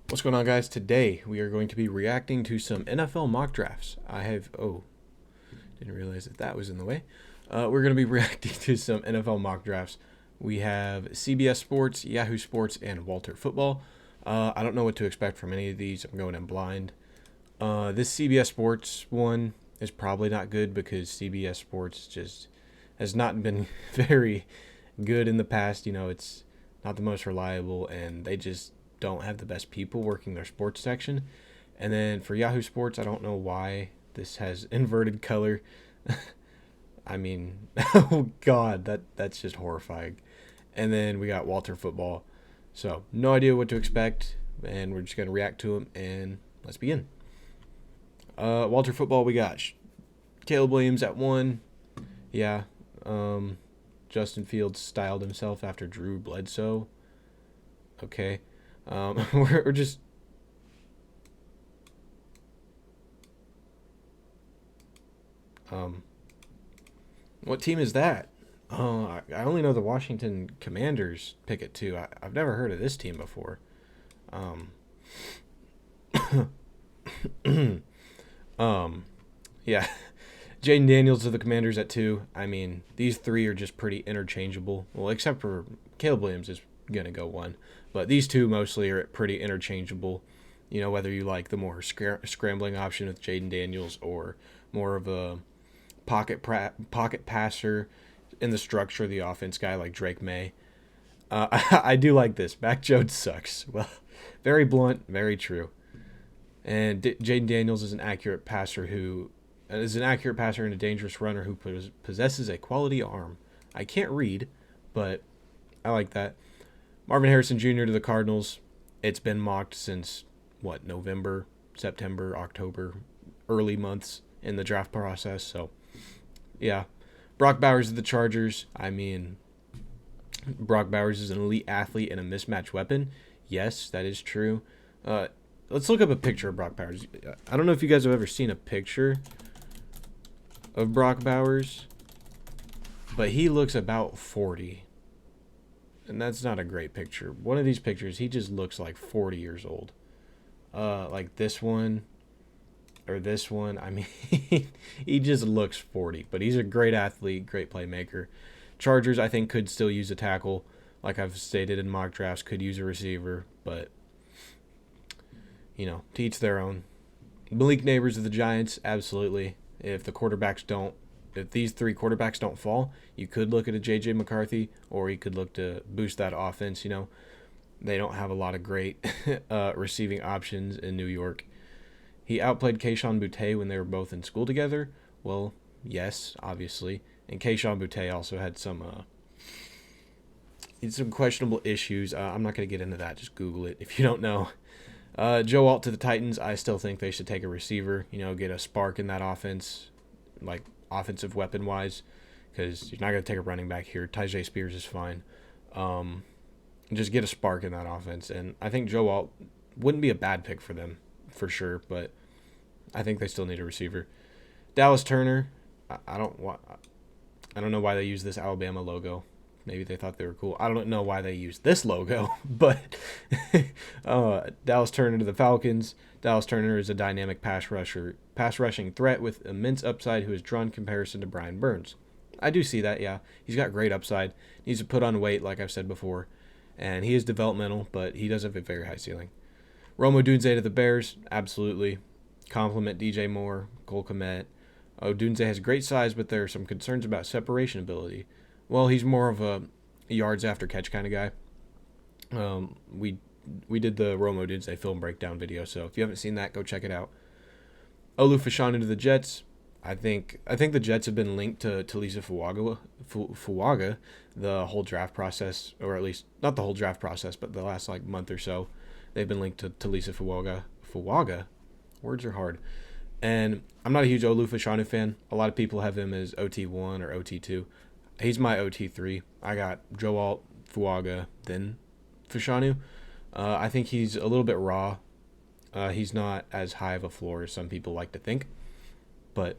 What's going on, guys? Today we are going to be reacting to some NFL mock drafts. Didn't realize that was in the way. We're going to be reacting to some NFL mock drafts. We have CBS Sports, Yahoo Sports, and Walter Football. I don't know what to expect from any of these. I'm going in blind. This CBS Sports one is probably not good because CBS Sports just has not been very good in the past. It's not the most reliable, and they just don't have the best people working their sports section. And then for Yahoo Sports, I don't know why this has inverted color. I mean, oh god, that's just horrifying. And then we got Walter Football. So, no idea what to expect, and we're just going to react to them, and let's begin. Walter Football, we got Caleb Williams at 1. Yeah. Justin Fields styled himself after Drew Bledsoe. Okay. We're just what team is that? I only know the Washington Commanders pick it too. I've never heard of this team before. Um, yeah, Jaden Daniels of the Commanders at 2. I mean, these three are just pretty interchangeable. Well, except for Caleb Williams is gonna go 1, but these two mostly are pretty interchangeable. Whether you like the more scrambling option with Jaden Daniels or more of a pocket passer in the structure of the offense guy like Drake May. I do like this. Mac Jones sucks. Well, very blunt, very true. And Jaden Daniels is an accurate passer and a dangerous runner who possesses a quality arm. I can't read, but I like that. Marvin Harrison Jr. to the Cardinals. It's been mocked since November, September, October, early months in the draft process. So, yeah. Brock Bowers of the Chargers. I mean, Brock Bowers is an elite athlete and a mismatch weapon. Yes, that is true. Let's look up a picture of Brock Bowers. I don't know if you guys have ever seen a picture of Brock Bowers, but he looks about 40. And that's not a great picture. One of these pictures, he just looks like 40 years old. Like this one or this one. I mean, he just looks 40, but he's a great athlete, great playmaker. Chargers, I think, could still use a tackle. Like I've stated in mock drafts, could use a receiver, but, to each their own. Malik Neighbors of the Giants, absolutely. If these three quarterbacks don't fall, you could look at a J.J. McCarthy, or you could look to boost that offense. They don't have a lot of great receiving options in New York. He outplayed Kayshon Boutte when they were both in school together. Well, yes, obviously. And Kayshon Boutte also had some questionable issues. I'm not going to get into that. Just Google it if you don't know. Joe Alt to the Titans. I still think they should take a receiver. Get a spark in that offense, like offensive weapon wise, because you're not going to take a running back here. Tyjae Spears is fine. Just get a spark in that offense, and I think Joe Alt wouldn't be a bad pick for them for sure, but I think they still need a receiver. Dallas Turner. I don't know why they use this Alabama logo. Maybe they thought they were cool. I don't know why they use this logo, but Dallas Turner to the Falcons. Dallas Turner is a dynamic pass rushing threat with immense upside who has drawn comparison to Brian Burns. I do see that, yeah. He's got great upside. Needs to put on weight, like I've said before. And he is developmental, but he does have a very high ceiling. Rome Odunze to the Bears, absolutely. Compliment DJ Moore, Cole Kmet. Odunze has great size, but there are some concerns about separation ability. Well, he's more of a yards after catch kind of guy. We did the Rome Odunze film breakdown video, so if you haven't seen that, go check it out. Olu Fashanu to the Jets. I think the Jets have been linked to Talisa Fuaga the whole draft process, or at least not the whole draft process, but the last month or so. They've been linked to Talisa Fuaga. Words are hard. And I'm not a huge Olu Fashanu fan. A lot of people have him as OT1 or OT2. He's my OT3. I got Joe Alt, Fuaga, then Fashanu. I think he's a little bit raw. He's not as high of a floor as some people like to think. But,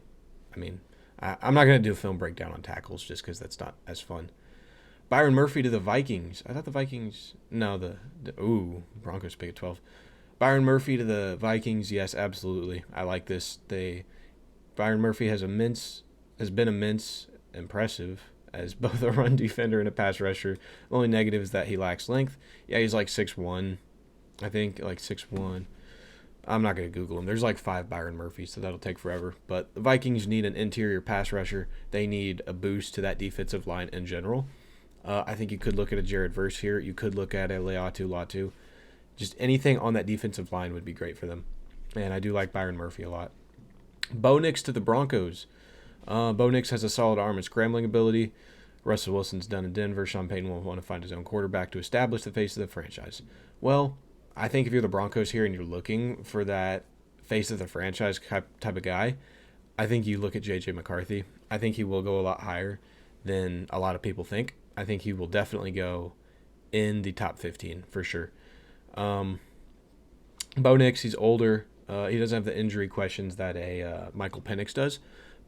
I mean, I'm not going to do a film breakdown on tackles just because that's not as fun. Byron Murphy to the Vikings. I thought the Vikings... No, Broncos pick at 12. Byron Murphy to the Vikings, yes, absolutely. I like this. Byron Murphy has been immense, impressive as both a run defender and a pass rusher. The only negative is that he lacks length. Yeah, he's like 6'1", I think, like 6'1". I'm not going to Google him. There's like 5 Byron Murphys, so that'll take forever. But the Vikings need an interior pass rusher. They need a boost to that defensive line in general. I think you could look at a Jared Verse here. You could look at a Leatu Latu. Just anything on that defensive line would be great for them. And I do like Byron Murphy a lot. Bo Nix to the Broncos. Bo Nix has a solid arm and scrambling ability. Russell Wilson's done in Denver. Sean Payton will want to find his own quarterback to establish the face of the franchise. Well, I think if you're the Broncos here and you're looking for that face of the franchise type of guy, I think you look at J.J. McCarthy. I think he will go a lot higher than a lot of people think. I think he will definitely go in the top 15 for sure. Bo Nix, he's older. He doesn't have the injury questions that a Michael Penix does,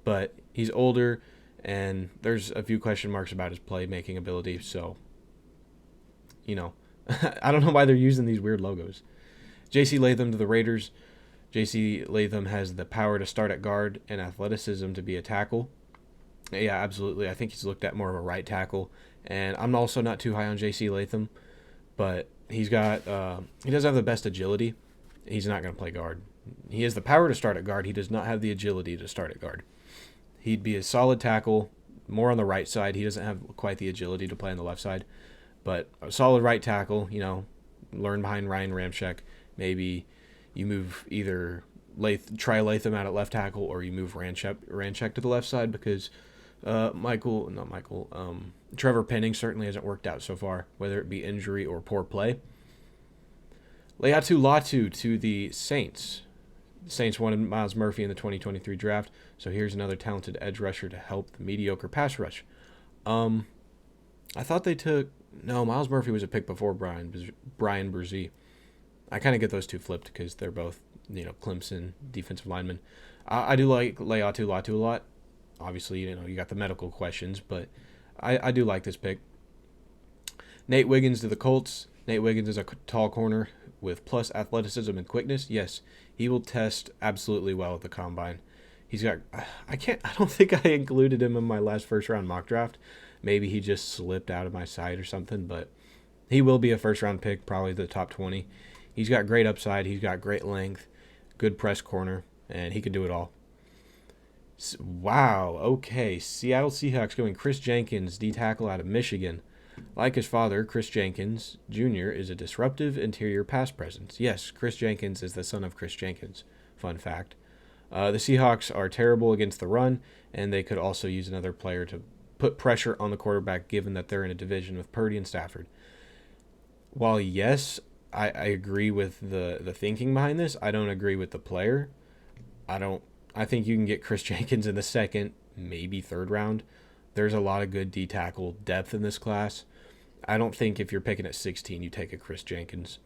but he's older, and there's a few question marks about his playmaking ability. So, I don't know why they're using these weird logos. J.C. Latham to the Raiders. J.C. Latham has the power to start at guard and athleticism to be a tackle. Yeah, absolutely. I think he's looked at more of a right tackle, and I'm also not too high on J.C. Latham, but he doesn't have the best agility. He's not going to play guard. He has the power to start at guard. He does not have the agility to start at guard. He'd be a solid tackle, more on the right side. He doesn't have quite the agility to play on the left side, but a solid right tackle, learn behind Ryan Ramczyk. Maybe you move either try Latham out at left tackle, or you move Ramczyk to the left side because Trevor Penning certainly hasn't worked out so far, whether it be injury or poor play. Leatu Latu to the Saints. The Saints wanted Myles Murphy in the 2023 draft, so here's another talented edge rusher to help the mediocre pass rush. I thought they took... No, Myles Murphy was a pick before Brian Brzee. I kind of get those two flipped because they're both, Clemson defensive linemen. I do like Leatu Latu a lot. Obviously, you got the medical questions, but I do like this pick. Nate Wiggins to the Colts. Nate Wiggins is a tall corner with plus athleticism and quickness. Yes, he will test absolutely well at the combine. He's got... I don't think I included him in my last first-round mock draft. Maybe he just slipped out of my sight or something, but he will be a first-round pick, probably the top 20. He's got great upside. He's got great length, good press corner, and he can do it all. Wow, okay. Seattle Seahawks going Chris Jenkins, D-tackle out of Michigan. Like his father, Chris Jenkins Jr. is a disruptive interior pass presence. Yes, Chris Jenkins is the son of Chris Jenkins. Fun fact. The Seahawks are terrible against the run, and they could also use another player to put pressure on the quarterback given that they're in a division with Purdy and Stafford. While, yes, I agree with the thinking behind this, I don't agree with the player. I think you can get Chris Jenkins in the second, maybe third round. There's a lot of good D-tackle depth in this class. I don't think if you're picking at 16, you take a Chris Jenkins.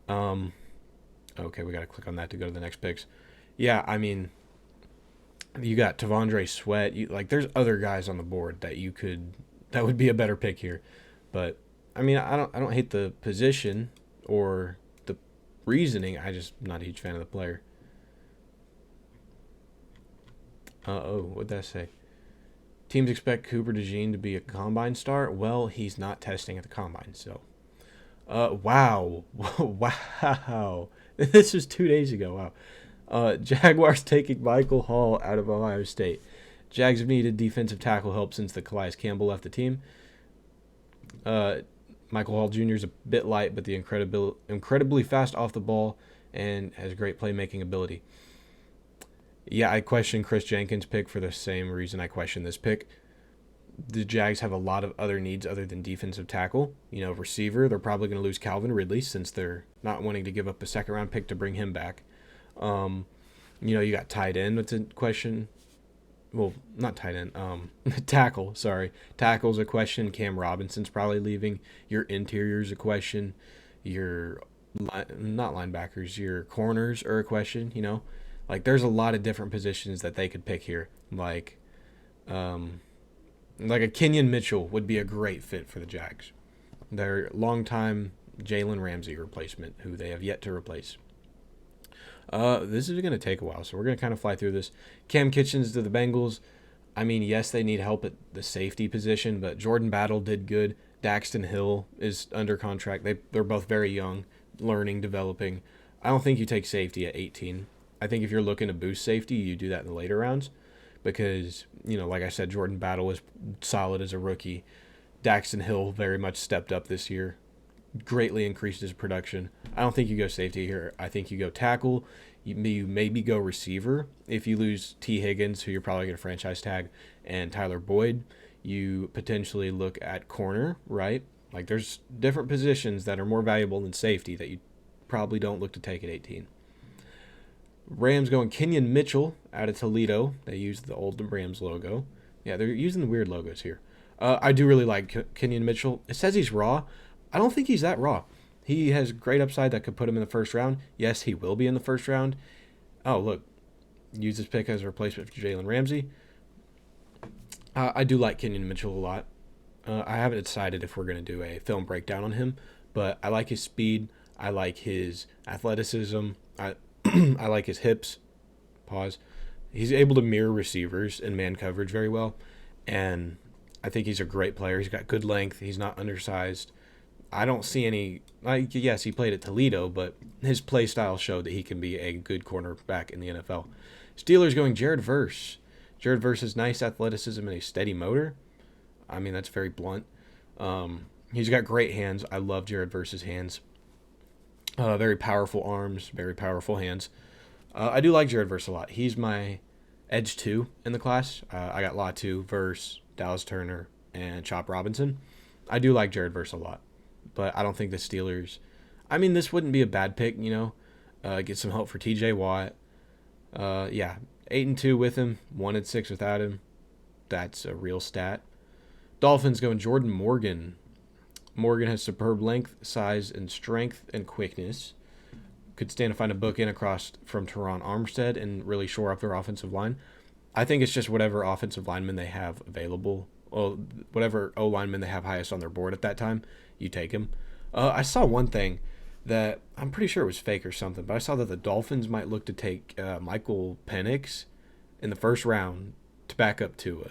Okay, we got to click on that to go to the next picks. Yeah, I mean, you got Tavondre Sweat. There's other guys on the board that would be a better pick here. But I mean, I don't hate the position or the reasoning. I just not a huge fan of the player. What'd that say? Teams expect Cooper DeJean to be a combine star. Well, he's not testing at the combine, so. Wow. Wow. This was 2 days ago. Wow. Jaguars taking Michael Hall out of Ohio State. Jags have needed defensive tackle help since the Calais Campbell left the team. Michael Hall Jr. is a bit light, but the incredibly fast off the ball and has great playmaking ability. Yeah, I question Chris Jenkins' pick for the same reason I question this pick. The Jags have a lot of other needs other than defensive tackle. Receiver, they're probably going to lose Calvin Ridley since they're not wanting to give up a second-round pick to bring him back. You got tight end. What's a question? Well, not tight end. Tackle, sorry. Tackle's a question. Cam Robinson's probably leaving. Your interior's a question. Your, not linebackers, your corners are a question, there's a lot of different positions that they could pick here. Like a Kenyon Mitchell would be a great fit for the Jags. They're longtime Jalen Ramsey replacement, who they have yet to replace. This is going to take a while, so we're going to kind of fly through this. Cam Kitchens to the Bengals. I mean, yes, they need help at the safety position, but Jordan Battle did good. Daxton Hill is under contract. They're both very young, learning, developing. I don't think you take safety at 18. I think if you're looking to boost safety, you do that in the later rounds because, like I said, Jordan Battle was solid as a rookie. Daxton Hill very much stepped up this year, greatly increased his production. I don't think you go safety here. I think you go tackle. You maybe go receiver if you lose T. Higgins, who you're probably going to franchise tag, and Tyler Boyd. You potentially look at corner, right? Like there's different positions that are more valuable than safety that you probably don't look to take at 18. Rams going Kenyon Mitchell out of Toledo. They use the old Rams logo. Yeah, they're using the weird logos here. I do really like Kenyon Mitchell. It says he's raw. I don't think he's that raw. He has great upside that could put him in the first round. Yes, he will be in the first round. Oh, look. Use this pick as a replacement for Jalen Ramsey. I do like Kenyon Mitchell a lot. I haven't decided if we're going to do a film breakdown on him, but I like his speed. I like his athleticism. I like his hips. Pause. He's able to mirror receivers in man coverage very well, and I think he's a great player. He's got good length. He's not undersized. I don't see any. Yes, he played at Toledo, but his play style showed that he can be a good cornerback in the NFL. Steelers going Jared Verse. Jared Verse has nice athleticism and a steady motor. I mean, that's very blunt. He's got great hands. I love Jared Verse's hands. Very powerful arms, very powerful hands. I do like Jared Verse a lot. He's my edge 2 in the class. I got Latu, Verse, Dallas Turner, and Chop Robinson. I do like Jared Verse a lot, but I don't think the Steelers. I mean, this wouldn't be a bad pick, Get some help for T.J. Watt. 8-2 with him, 1-6 without him. That's a real stat. Dolphins going Jordan Morgan. Morgan has superb length, size, and strength and quickness. Could stand to find a bookend across from Teron Armstead and really shore up their offensive line. I think it's just whatever offensive lineman they have available, or whatever O lineman they have highest on their board at that time, you take him. I saw one thing that I'm pretty sure it was fake or something, but I saw that the Dolphins might look to take Michael Penix in the first round to back up Tua.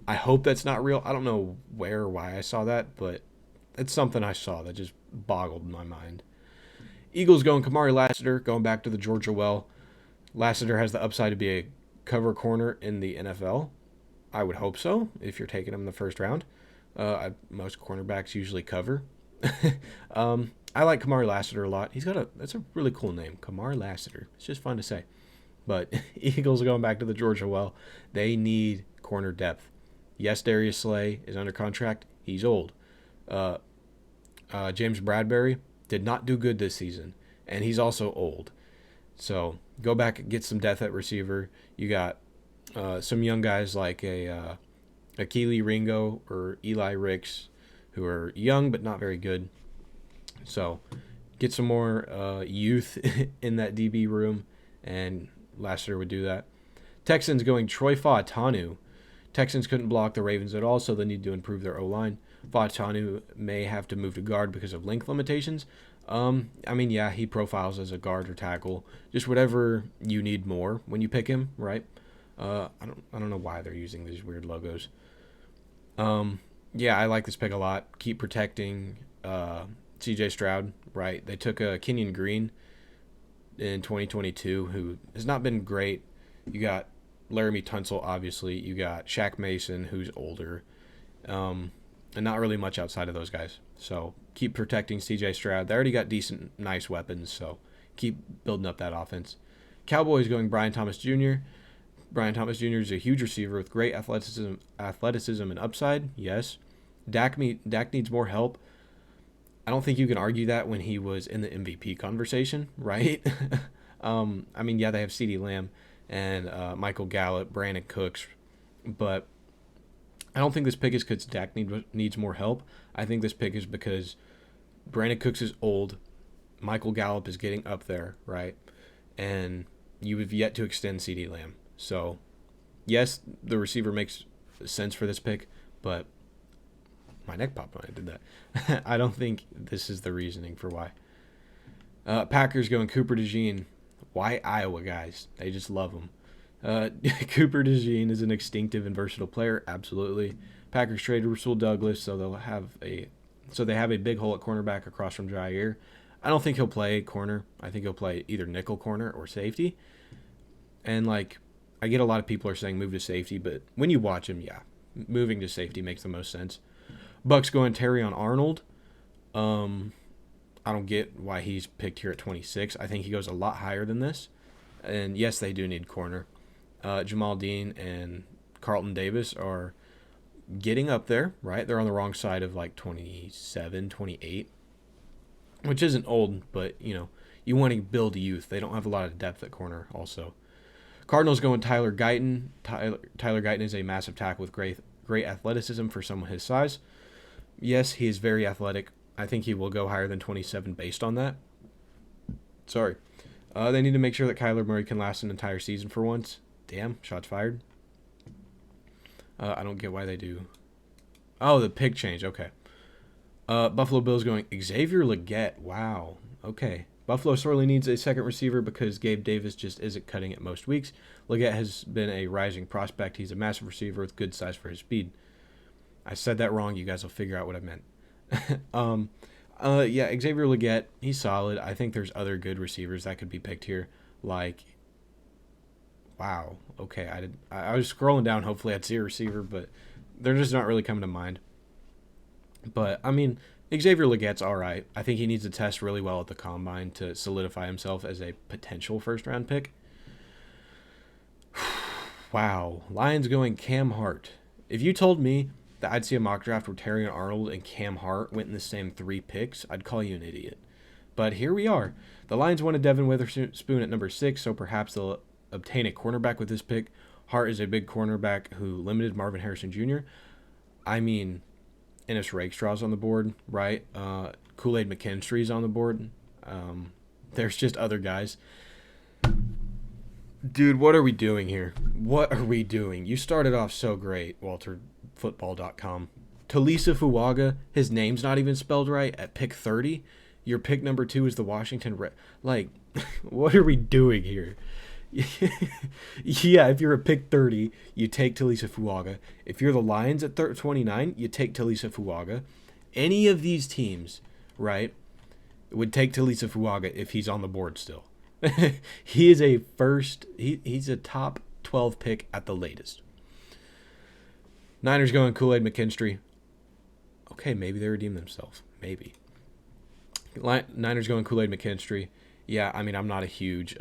I hope that's not real. I don't know where or why I saw that, but it's something I saw that just boggled my mind. Eagles going Kamari Lassiter, going back to the Georgia well. Lassiter has the upside to be a cover corner in the NFL. I would hope so, if you're taking him in the first round. Most cornerbacks usually cover. I like Kamari Lassiter a lot. That's a really cool name, Kamari Lassiter. It's just fun to say. But Eagles are going back to the Georgia well. They need corner depth. Yes, Darius Slay is under contract. He's old. James Bradbury did not do good this season, and he's also old. So go back and get some depth at receiver. You got some young guys like a Keely Ringo or Eli Ricks, who are young but not very good. So get some more youth in that DB room, and Lassiter would do that. Texans going Troy Fautanu. Texans couldn't block the Ravens at all, so they need to improve their O-line. Fautanu may have to move to guard because of length limitations. He profiles as a guard or tackle. Just whatever you need more when you pick him, right? I don't know why they're using these weird logos. I like this pick a lot. Keep protecting C.J. Stroud, right? They took Kenyon Green in 2022, who has not been great. You got Laramie Tunsil, obviously. You got Shaq Mason, who's older. And not really much outside of those guys. So keep protecting C.J. Stroud. They already got decent, nice weapons, so keep building up that offense. Cowboys going Brian Thomas Jr. Brian Thomas Jr. is a huge receiver with great athleticism and upside, yes. Dak needs more help. I don't think you can argue that when he was in the MVP conversation, right? They have CeeDee Lamb and Michael Gallup, Brandon Cooks, but I don't think this pick is because Dak needs more help. I think this pick is because Brandon Cooks is old, Michael Gallup is getting up there, right? And you have yet to extend CeeDee Lamb. So, yes, the receiver makes sense for this pick, but My neck popped when I did that. I don't think this is the reasoning for why. Packers going Cooper DeJean. Why Iowa guys? They just love him. Cooper DeJean is an instinctive and versatile player. Absolutely. Packers traded Rasul Douglas, so they have a big hole at cornerback across from Jair. I don't think he'll play corner. I think he'll play either nickel corner or safety. And like, I get a lot of people are saying move to safety, but when you watch him, yeah, moving to safety makes the most sense. Bucks going Terrion Arnold. I don't get why he's picked here at 26. I think he goes a lot higher than this. And yes, they do need corner. Jamal Dean and Carlton Davis are getting up there, right? They're on the wrong side of like 27, 28, which isn't old, but, you know, you want to build youth. They don't have a lot of depth at corner also. Cardinals going Tyler Guyton. Tyler Guyton is a massive tackle with great athleticism for someone his size. Yes, he is very athletic. I think he will go higher than 27 based on that. Sorry. They need to make sure that Kyler Murray can last an entire season for once. Damn, shots fired. I don't get why they do. Oh, the pick change. Okay. Buffalo Bills going Xavier Legette. Wow. Okay. Buffalo sorely needs a second receiver because Gabe Davis just isn't cutting it most weeks. Legette has been a rising prospect. He's a massive receiver with good size for his speed. I said that wrong. You guys will figure out what I meant. Yeah, Xavier Legette, he's solid. I think there's other good receivers that could be picked here. Like, wow. Okay, I was scrolling down. Hopefully I'd see a receiver, but they're just not really coming to mind. But, I mean, Xavier Legette's all right. I think he needs to test really well at the combine to solidify himself as a potential first-round pick. Wow. Lions going Cam Hart. If you told me that I'd see a mock draft where Terrion Arnold and Cam Hart went in the same 3 picks, I'd call you an idiot. But here we are. The Lions wanted Devin Witherspoon at number 6, so perhaps they'll obtain a cornerback with this pick. Hart is a big cornerback who limited Marvin Harrison Jr. I mean, Ennis Rakestraw's on the board, right? Kool-Aid McKinstry's on the board. There's just other guys. Dude, what are we doing here? What are we doing? You started off so great, WalterFootball.com. Talisa Fuaga, his name's not even spelled right, at pick 30. Your pick number 2 is the Washington Red. Like, what are we doing here? Yeah, if you're at pick 30, you take Talisa Fuaga. If you're the Lions at 29, you take Talisa Fuaga. Any of these teams, right, would take Talisa Fuaga if he's on the board still. He is a he's a top 12 pick at the latest. Niners going Kool-Aid McKinstry. Okay, maybe they redeem themselves. Maybe. Niners going Kool-Aid McKinstry. Yeah, I mean, I'm not a huge,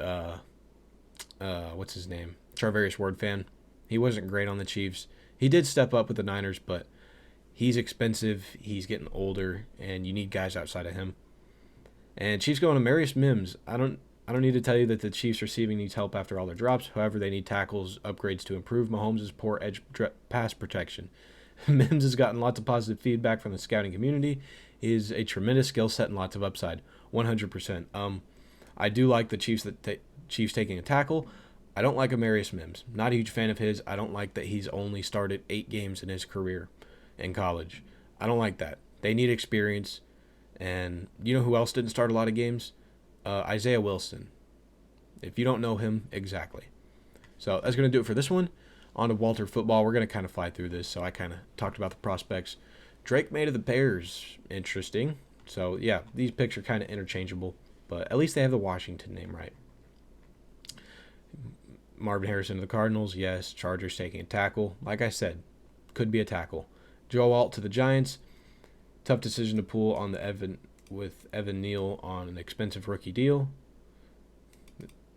what's his name? Charvarius Ward fan. He wasn't great on the Chiefs. He did step up with the Niners, but he's expensive. He's getting older, and you need guys outside of him. And Chiefs going to Marius Mims. I don't need to tell you that the Chiefs receiving needs help after all their drops. However, they need tackles, upgrades to improve Mahomes' poor edge pass protection. Mims has gotten lots of positive feedback from the scouting community. He is a tremendous skill set and lots of upside. 100%. I do like the Chiefs Chiefs taking a tackle. I don't like Amarius Mims. Not a huge fan of his. I don't like that he's only started 8 games in his career in college. I don't like that. They need experience. And you know who else didn't start a lot of games? Isaiah Wilson. If you don't know him, exactly. So that's going to do it for this one. On to Walter Football. We're going to kind of fly through this. So I kind of talked about the prospects. Drake May to the Bears. Interesting. So, yeah, these picks are kind of interchangeable. But at least they have the Washington name right. Marvin Harrison to the Cardinals. Yes. Chargers taking a tackle. Like I said, could be a tackle. Joe Alt to the Giants. Tough decision to pull on Evan Neal on an expensive rookie deal.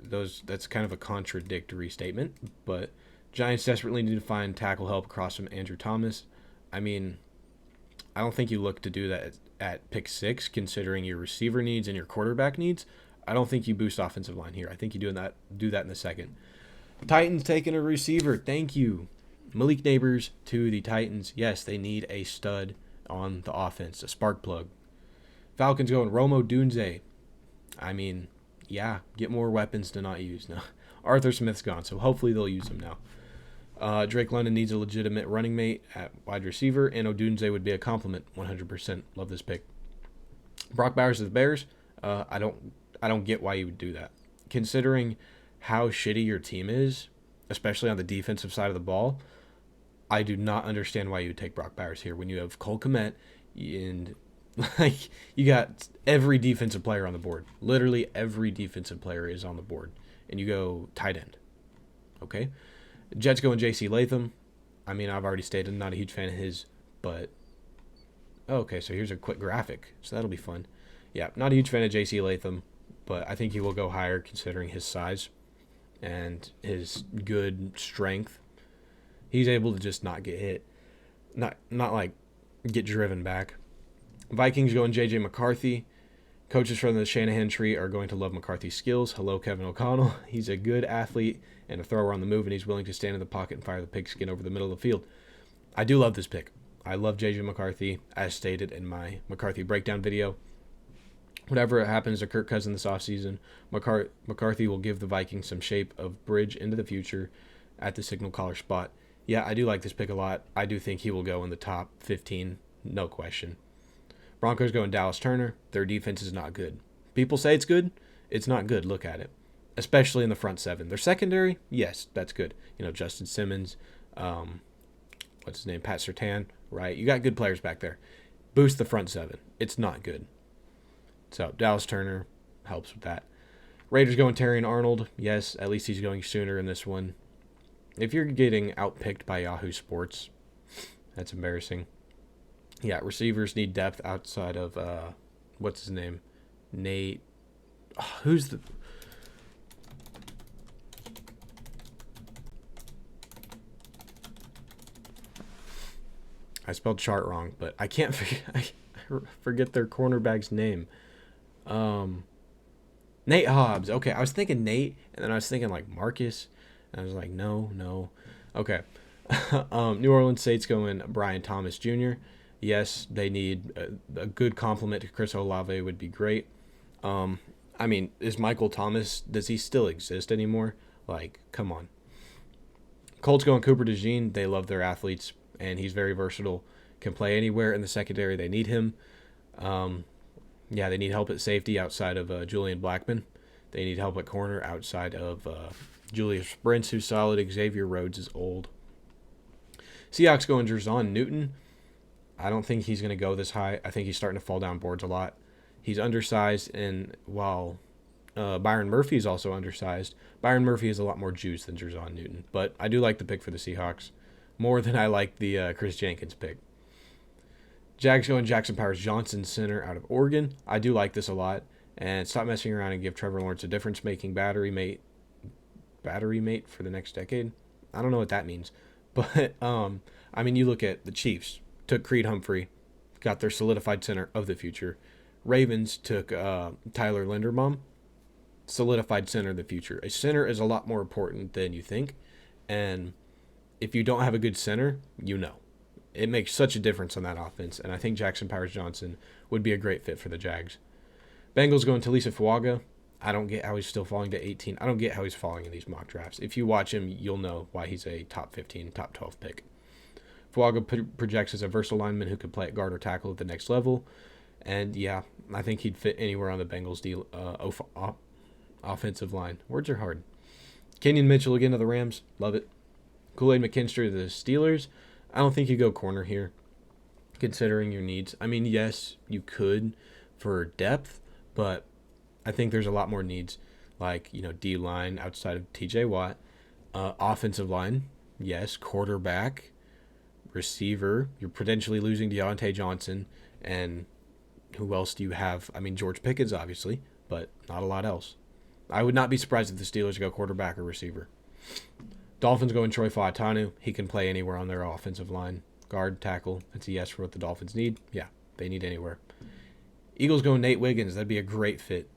That's kind of a contradictory statement, but Giants desperately need to find tackle help across from Andrew Thomas. I mean, I don't think you look to do that at pick 6, considering your receiver needs and your quarterback needs. I don't think you boost offensive line here. I think you do that in the second. Titans taking a receiver. Thank you. Malik Neighbors to the Titans. Yes, they need a stud on the offense, a spark plug. Falcons going Romo Dunze. I mean, yeah, get more weapons to not use. No, Arthur Smith's gone, so hopefully they'll use him now. Drake London needs a legitimate running mate at wide receiver, and Odunze would be a compliment. 100%. Love this pick. Brock Bowers of the Bears. I don't get why you would do that, considering how shitty your team is, especially on the defensive side of the ball. I do not understand why you would take Brock Bowers here when you have Cole Kmet and like you got every defensive player on the board. Literally every defensive player is on the board, and you go tight end. Okay, Jets going J.C. Latham. I mean, I've already stated I'm not a huge fan of his, but okay. So here's a quick graphic, so that'll be fun. Yeah, not a huge fan of J.C. Latham, but I think he will go higher considering his size and his good strength. He's able to just not get hit, not like get driven back. Vikings going J.J. McCarthy. Coaches from the Shanahan tree are going to love McCarthy's skills. Hello, Kevin O'Connell. He's a good athlete and a thrower on the move, and he's willing to stand in the pocket and fire the pigskin over the middle of the field. I do love this pick. I love J.J. McCarthy, as stated in my McCarthy breakdown video. Whatever happens to Kirk Cousins this offseason, McCarthy will give the Vikings some shape of bridge into the future at the signal caller spot. Yeah, I do like this pick a lot. I do think he will go in the top 15, no question. Broncos going Dallas Turner. Their defense is not good. People say it's good. It's not good. Look at it. Especially in the front seven. Their secondary, yes, that's good. Justin Simmons, what's his name? Pat Surtain, right? You got good players back there. Boost the front seven. It's not good. So Dallas Turner helps with that. Raiders going Terrion Arnold. Yes, at least he's going sooner in this one. If you're getting outpicked by Yahoo Sports, that's embarrassing. Yeah, receivers need depth outside of, what's his name? Nate. Oh, who's the... I spelled chart wrong, but I can't forget their cornerback's name. Nate Hobbs. Okay, I was thinking Nate, and then I was thinking like Marcus, and I was like, no. Okay. New Orleans Saints going Brian Thomas Jr. Yes, they need a good compliment to Chris Olave would be great. I mean, is Michael Thomas, does he still exist anymore? Like, come on. Colts going Cooper DeJean. They love their athletes, and he's very versatile. Can play anywhere in the secondary. They need him. Yeah, they need help at safety outside of Julian Blackman. They need help at corner outside of Julius Brents, who's solid. Xavier Rhodes is old. Seahawks going Jerzon Newton. I don't think he's going to go this high. I think he's starting to fall down boards a lot. He's undersized, and while Byron Murphy is also undersized, Byron Murphy has a lot more juice than Jerzon Newton. But I do like the pick for the Seahawks more than I like the Chris Jenkins pick. Jags going Jackson Powers Johnson, center out of Oregon. I do like this a lot. And stop messing around and give Trevor Lawrence a difference-making battery mate for the next decade. I don't know what that means. But, I mean, you look at the Chiefs. Took Creed Humphrey. Got their solidified center of the future. Ravens took Tyler Linderbaum. Solidified center of the future. A center is a lot more important than you think. And if you don't have a good center, it makes such a difference on that offense. And I think Jackson Powers Johnson would be a great fit for the Jags. Bengals going to Talisa Fuaga. I don't get how he's still falling to 18. I don't get how he's falling in these mock drafts. If you watch him, you'll know why he's a top 15, top 12 pick. Fuaga projects as a versatile lineman who could play at guard or tackle at the next level. And, yeah, I think he'd fit anywhere on the Bengals offensive line. Words are hard. Kenyon Mitchell again to the Rams. Love it. Kool-Aid McKinstry to the Steelers. I don't think you go corner here, considering your needs. I mean, yes, you could for depth, but I think there's a lot more needs, like, D-line outside of T.J. Watt. Offensive line, yes. Quarterback, receiver. You're potentially losing Deontay Johnson. And who else do you have? I mean, George Pickens, obviously, but not a lot else. I would not be surprised if the Steelers go quarterback or receiver. Dolphins going Troy Fautanu. He can play anywhere on their offensive line. Guard, tackle. That's a yes for what the Dolphins need. Yeah, they need anywhere. Eagles going Nate Wiggins. That'd be a great fit.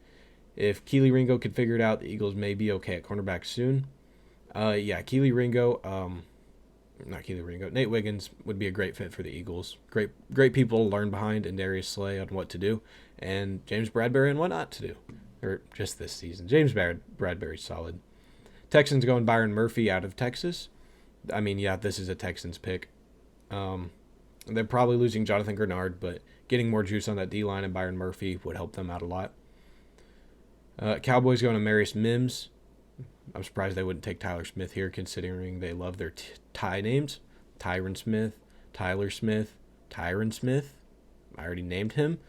If Kelee Ringo could figure it out, the Eagles may be okay at cornerback soon. Yeah, Kelee Ringo. Not Kelee Ringo. Nate Wiggins would be a great fit for the Eagles. Great people to learn behind, and Darius Slay on what to do, and James Bradbury on what not to do. Or just this season. James Bradbury's solid. Texans going Byron Murphy out of Texas. I mean, yeah, this is a Texans pick. Um, they're probably losing Jonathan Grenard, but getting more juice on that D line and Byron Murphy would help them out a lot. Cowboys going to Marius Mims. I'm surprised they wouldn't take Tyler Smith here, considering they love their tie names. Tyron Smith, Tyler Smith, Tyron Smith. I already named him.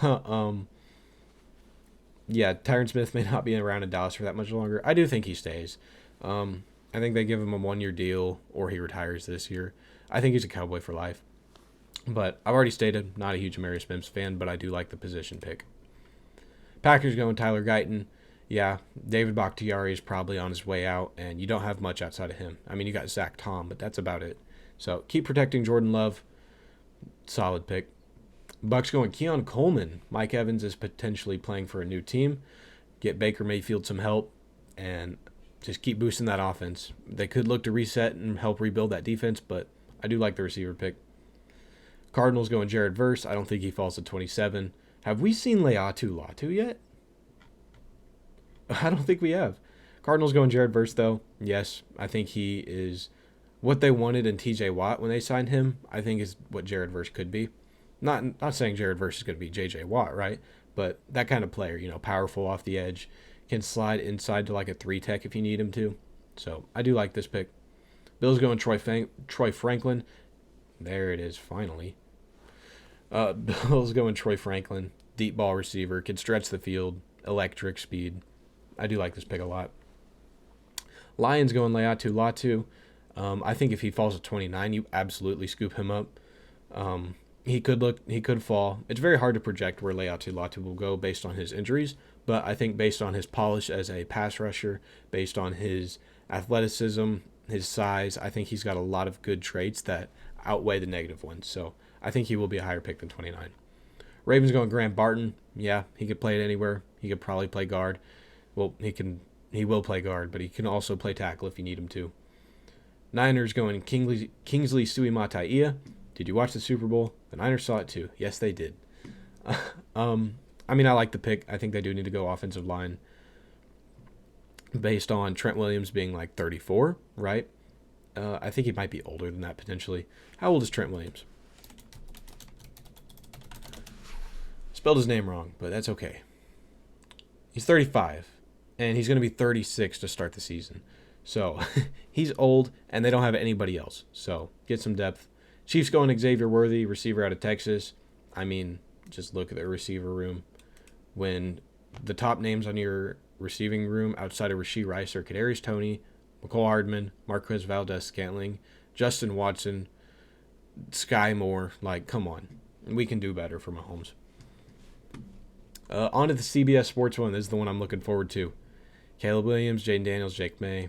um, yeah, Tyron Smith may not be around in Dallas for that much longer. I do think he stays. I think they give him a 1-year deal or he retires this year. I think he's a Cowboy for life. But I've already stated, not a huge Marius Mims fan, but I do like the position pick. Packers going Tyler Guyton. Yeah, David Bakhtiari is probably on his way out, and you don't have much outside of him. I mean, you got Zach Tom, but that's about it. So keep protecting Jordan Love. Solid pick. Bucks going Keon Coleman. Mike Evans is potentially playing for a new team. Get Baker Mayfield some help, and just keep boosting that offense. They could look to reset and help rebuild that defense, but I do like the receiver pick. Cardinals going Jared Verse. I don't think he falls to 27. Have we seen Leatu Latu yet? I don't think we have. Cardinals going Jared Verse, though. Yes, I think he is what they wanted in TJ Watt when they signed him. I think is what Jared Verse could be. Not saying Jared Verse is going to be JJ Watt, right? But that kind of player, powerful off the edge, can slide inside to like a 3-tech if you need him to. So I do like this pick. Bills going Troy Franklin. There it is, finally. Bills going Troy Franklin. Deep ball receiver. Can stretch the field. Electric speed. I do like this pick a lot. Lions going Leatu Latu. I think if he falls at 29, you absolutely scoop him up. He could fall. It's very hard to project where Leatu Latu will go based on his injuries, but I think based on his polish as a pass rusher, based on his athleticism, his size, I think he's got a lot of good traits that outweigh the negative ones. So I think he will be a higher pick than 29. Ravens going Grant Barton. Yeah, he could play it anywhere. He could probably play guard. Well, he will play guard, but he can also play tackle if you need him to. Niners going Kingsley Suimataia. Did you watch the Super Bowl? The Niners saw it too. Yes, they did. I mean, I like the pick. I think they do need to go offensive line based on Trent Williams being like 34, right? I think he might be older than that potentially. How old is Trent Williams? Spelled his name wrong, but that's okay. He's 35, and he's going to be 36 to start the season. So he's old, and they don't have anybody else. So get some depth. Chiefs going Xavier Worthy, receiver out of Texas. I mean, just look at their receiver room. When the top names on your receiving room outside of Rashee Rice are Kadarius Toney, Mecole Hardman, Marquez Valdez-Scantling, Justin Watson, Sky Moore. Like, come on. We can do better for Mahomes. On to the CBS Sports one. This is the one I'm looking forward to. Caleb Williams, Jaden Daniels, Jake May,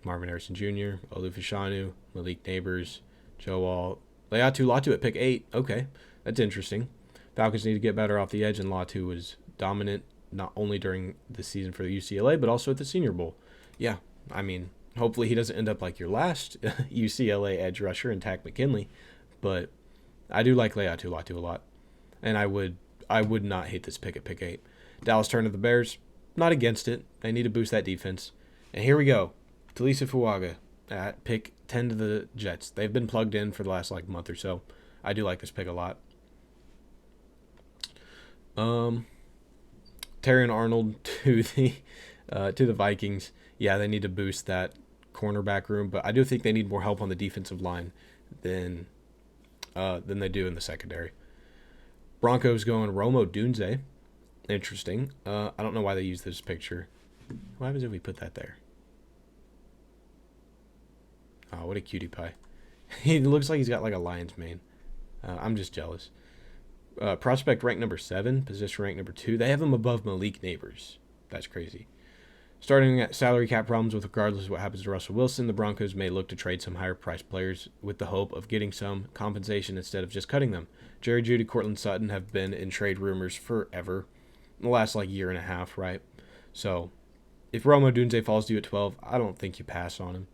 Marvin Harrison Jr., Olu Fashanu, Malik Neighbors, Joe Alt, Leatu Latu at pick 8. Okay, that's interesting. Falcons need to get better off the edge, and Latu was dominant not only during the season for the UCLA, but also at the Senior Bowl. Yeah, I mean, hopefully he doesn't end up like your last UCLA edge rusher in Takk McKinley, but I do like Leatu Latu a lot, and I would not hate this pick at pick 8. Dallas turn to the Bears. Not against it. They need to boost that defense. And here we go. Talisa Fuaga at pick 10 to the Jets. They've been plugged in for the last month or so. I do like this pick a lot. Terrion Arnold to the Vikings. Yeah, they need to boost that cornerback room, but I do think they need more help on the defensive line than they do in the secondary. Broncos going Rome Odunze. Interesting. I don't know why they use this picture. What happens if we put that there? Oh, what a cutie pie. He looks like he's got like a lion's mane. I'm just jealous. Prospect rank number 7, position rank number 2. They have him above Malik Neighbors. That's crazy. Starting at salary cap problems with regardless of what happens to Russell Wilson, the Broncos may look to trade some higher priced players with the hope of getting some compensation instead of just cutting them. Jerry Jeudy, Cortland Sutton have been in trade rumors forever. In the last year and a half, right? So if Rome Odunze falls to you at 12, I don't think you pass on him.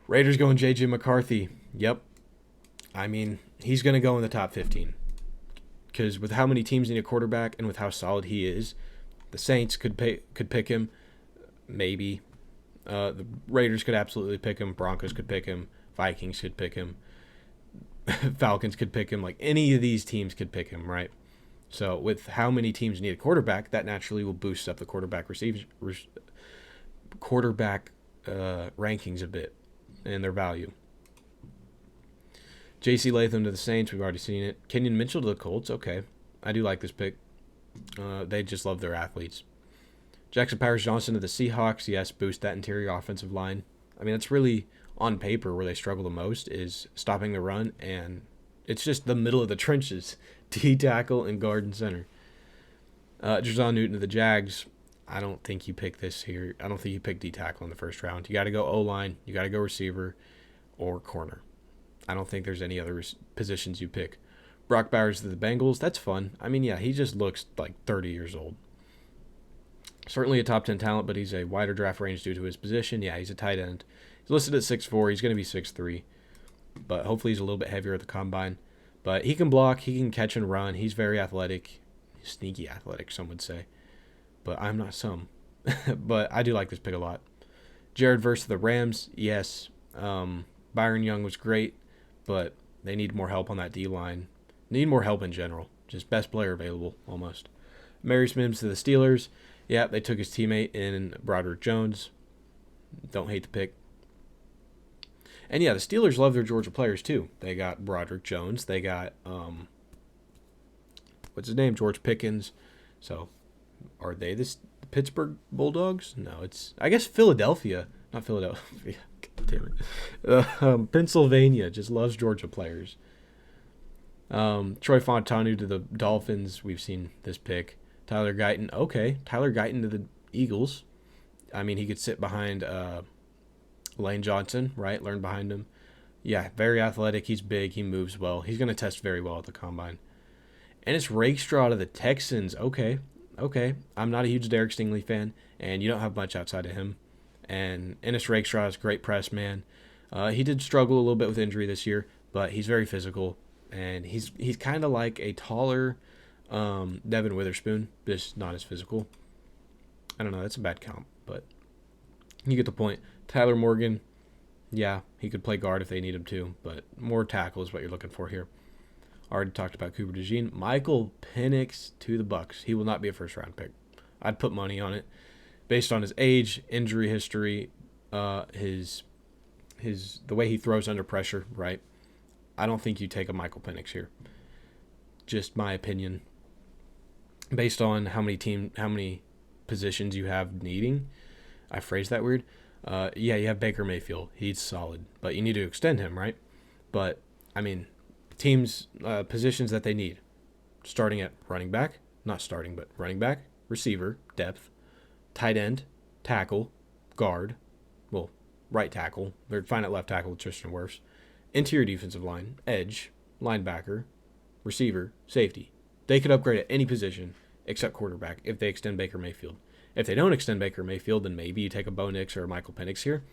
Raiders going J.J. McCarthy. Yep. I mean, he's going to go in the top 15. Because with how many teams need a quarterback and with how solid he is, the Saints could pick him. Maybe. The Raiders could absolutely pick him. Broncos could pick him. Vikings could pick him. Falcons could pick him. Like any of these teams could pick him, right? So with how many teams need a quarterback, that naturally will boost up the quarterback rankings a bit and their value. J.C. Latham to the Saints, we've already seen it. Kenyon Mitchell to the Colts, okay. I do like this pick. They just love their athletes. Jackson Powers-Johnson to the Seahawks, yes, boost that interior offensive line. I mean, that's really on paper where they struggle the most is stopping the run, and it's just the middle of the trenches, D tackle and guard and center. Jazon Newton to the Jags, I don't think you pick this here. I don't think you pick D tackle in the first round. You got to go O-line, you got to go receiver or corner. I don't think there's any other positions you pick. Brock Bowers to the Bengals, that's fun. I mean, yeah, he just looks like 30 years old. Certainly a top 10 talent, but he's a wider draft range due to his position. Yeah, he's a tight end. He's listed at 6'4". He's going to be 6'3", but hopefully he's a little bit heavier at the combine. But he can block, he can catch and run. He's very athletic, sneaky athletic, some would say. But I'm not some. But I do like this pick a lot. Jared Verse to the Rams, yes. Byron Young was great, but they need more help on that D-line. Need more help in general. Just best player available, almost. Marius Mims to the Steelers. Yeah, they took his teammate in Broderick Jones. Don't hate the pick. And yeah, the Steelers love their Georgia players too. They got Broderick Jones. They got, what's his name? George Pickens. So, are they the Pittsburgh Bulldogs? No, it's, I guess, Philadelphia. Not Philadelphia. God damn it. Pennsylvania just loves Georgia players. Troy Fontanu to the Dolphins. We've seen this pick. Tyler Guyton. Okay. Tyler Guyton to the Eagles. I mean, he could sit behind Lane Johnson, right? Learn behind him. Yeah, very athletic. He's big. He moves well. He's going to test very well at the combine. And it's Rakestraw to the Texans. Okay. I'm not a huge Derek Stingley fan, and you don't have much outside of him. And Ennis Rakestraw is a great press man. He did struggle a little bit with injury this year, but he's very physical, and he's kind of like a taller Devin Witherspoon, just not as physical. I don't know. That's a bad count, but you get the point. Tyler Morgan, yeah, he could play guard if they need him to, but more tackle is what you're looking for here. Already talked about Cooper DeJean. Michael Penix to the Bucks. He will not be a first-round pick. I'd put money on it. Based on his age, injury history, his the way he throws under pressure, right? I don't think you take a Michael Penix here. Just my opinion. Based on how many positions you have needing. I phrased that weird. Yeah, you have Baker Mayfield. He's solid, but you need to extend him, right? But, I mean, teams, positions that they need. Starting at running back. Not starting, but running back, receiver, depth, tight end, tackle, guard. Well, right tackle. They're fine at left tackle with Tristan Wirfs. Interior defensive line, edge, linebacker, receiver, safety. They could upgrade at any position except quarterback if they extend Baker Mayfield. If they don't extend Baker Mayfield, then maybe you take a Bo Nix or a Michael Penix here.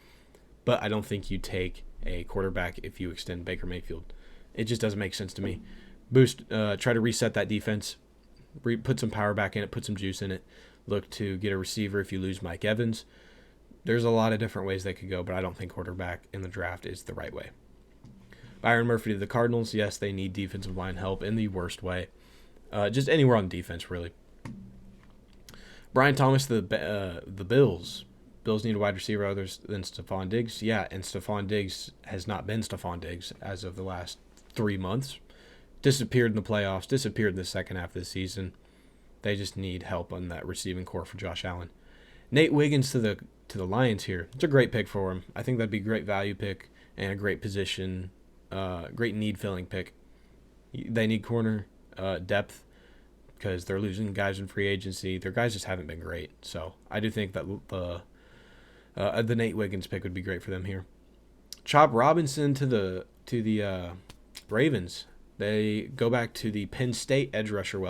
But I don't think you take a quarterback if you extend Baker Mayfield. It just doesn't make sense to me. Try to reset that defense. Put some power back in it. Put some juice in it. Look to get a receiver if you lose Mike Evans. There's a lot of different ways they could go, but I don't think quarterback in the draft is the right way. Byron Murphy to the Cardinals. Yes, they need defensive line help in the worst way. Just anywhere on defense, really. Brian Thomas to the Bills. Bills need a wide receiver other than Stephon Diggs. Yeah, and Stephon Diggs has not been Stephon Diggs as of the last 3 months. Disappeared in the playoffs. Disappeared in the second half of the season. They just need help on that receiving core for Josh Allen. Nate Wiggins to the Lions here. It's a great pick for him. I think that'd be a great value pick and a great position, great need-filling pick. They need corner depth because they're losing guys in free agency. Their guys just haven't been great. So I do think that the Nate Wiggins pick would be great for them here. Chop Robinson to the Ravens. They go back to the Penn State edge rusher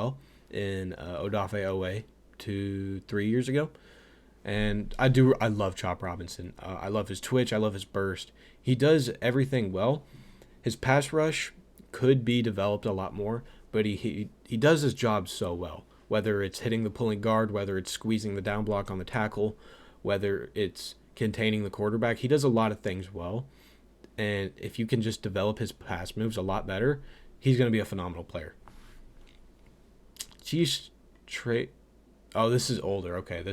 in Odafe Owe 2-3 years ago. And I love Chop Robinson. I love his twitch. I love his burst. He does everything well. His pass rush could be developed a lot more, but he does his job so well. Whether it's hitting the pulling guard, whether it's squeezing the down block on the tackle, whether it's containing the quarterback. He does a lot of things well. And if you can just develop his pass moves a lot better, he's going to be a phenomenal player. Chiefs trade. Oh, this is older. Okay,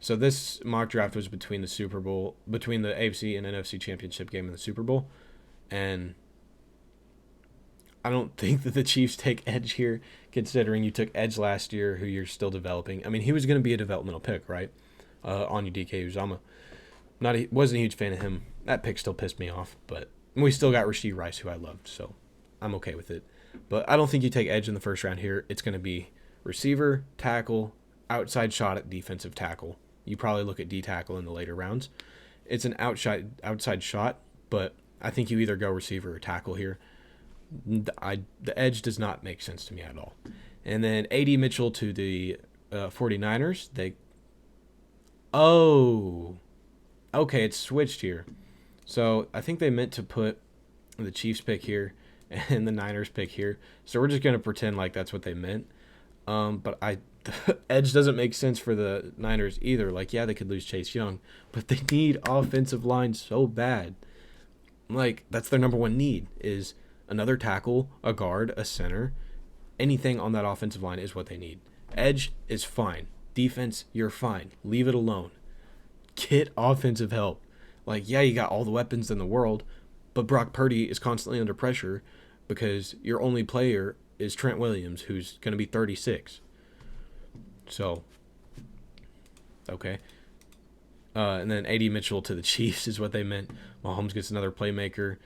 so this mock draft was between the AFC and NFC Championship game and the Super Bowl. And I don't think that the Chiefs take edge here, considering you took edge last year, who you're still developing. I mean, he was going to be a developmental pick, right? Onyedik Uzomah. Wasn't a huge fan of him. That pick still pissed me off, but we still got Rashee Rice, who I loved, so I'm okay with it. But I don't think you take edge in the first round here. It's going to be receiver, tackle, outside shot at defensive tackle. You probably look at D tackle in the later rounds. It's an outside shot, but I think you either go receiver or tackle here. The edge does not make sense to me at all. And then A.D. Mitchell to the 49ers. Okay, it's switched here. So I think they meant to put the Chiefs pick here and the Niners pick here. So we're just going to pretend like that's what they meant. But the edge doesn't make sense for the Niners either. Like, yeah, they could lose Chase Young, but they need offensive line so bad. Like, that's their number one need, is another tackle, a guard, a center. Anything on that offensive line is what they need. Edge is fine. Defense, you're fine. Leave it alone. Get offensive help. Like, yeah, you got all the weapons in the world, but Brock Purdy is constantly under pressure because your only player is Trent Williams, who's going to be 36. So, okay. And then A.D. Mitchell to the Chiefs is what they meant. Mahomes gets another playmaker.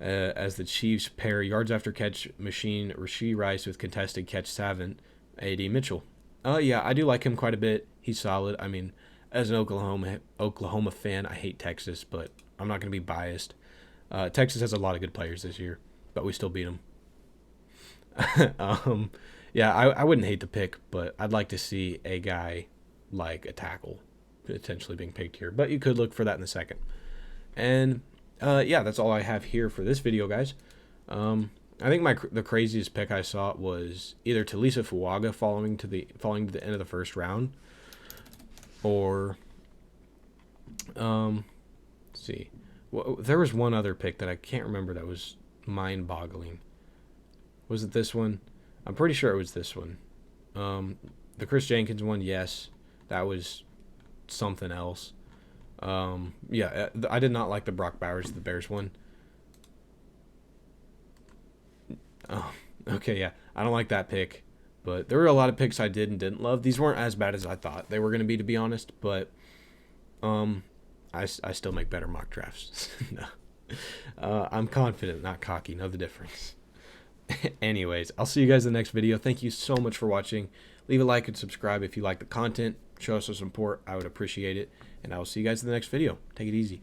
As the Chiefs pair yards after catch machine Rashee Rice with contested catch savant A.D. Mitchell. Yeah, I do like him quite a bit. He's solid. I mean, as an Oklahoma fan, I hate Texas, but I'm not going to be biased. Texas has a lot of good players this year, but we still beat them. Yeah, I wouldn't hate the pick, but I'd like to see a guy like a tackle potentially being picked here. But you could look for that in a second. And yeah, that's all I have here for this video, guys. I think the craziest pick I saw was either Talisa Fuaga falling to the end of the first round, or let's see. Well, there was one other pick that I can't remember that was mind-boggling. Was it this one? I'm pretty sure it was this one. The Chris Jenkins one, yes, that was something else. Yeah, I did not like the Brock Bowers, the Bears one. Oh, okay, yeah, I don't like that pick. But there were a lot of picks I did and didn't love. These weren't as bad as I thought they were going to be honest. But I still make better mock drafts. No. I'm confident, not cocky. Know the difference. Anyways, I'll see you guys in the next video. Thank you so much for watching. Leave a like and subscribe if you like the content. Show us some support. I would appreciate it. And I will see you guys in the next video. Take it easy.